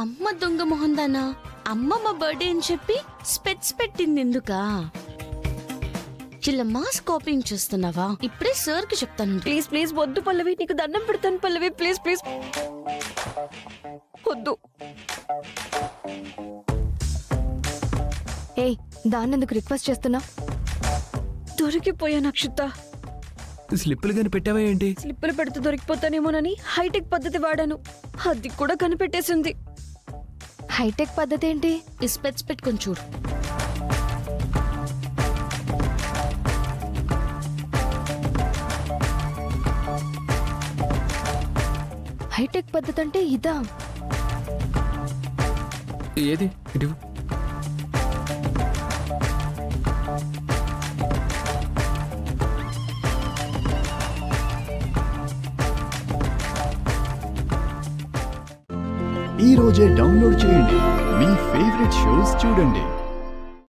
అమ్మ దొంగ మొహందానా అమ్మమ్మ బర్త్డే అని చెప్పి స్పెట్స్ పెట్టింది ఎందుకా? ఇలా మాస్ కాపింగ్ చేస్తున్నావా? ఇప్పుడే సార్ కి చెప్తాను. ప్లీజ్ ప్లీజ్ వద్దు పల్లవి, నీకు దండం పెడతాను పల్లవి, ప్లీజ్ ప్లీజ్ వద్దు. ఏయ్, దాన్నెందుకు రిక్వెస్ట్ చేస్తున్నా? దొరికిపోయాను అక్షిత. స్లిప్పులు కానీ పెట్టావా ఏంటి? స్లిప్పులు పెడితే దొరికిపోతానేమోనని హైటెక్ పద్ధతి వాడాను, అది కూడా కనిపెట్టేసింది. హైటెక్ పద్ధతి ఏంటి? ఈ స్పెట్స్ పెట్టుకొని చూడు. హైటెక్ పద్ధతి అంటే ఇదా? ఏది ఇటు? ఈ రోజే డౌన్లోడ్ చేయండి, మీ ఫేవరెట్ షోస్ చూడండి.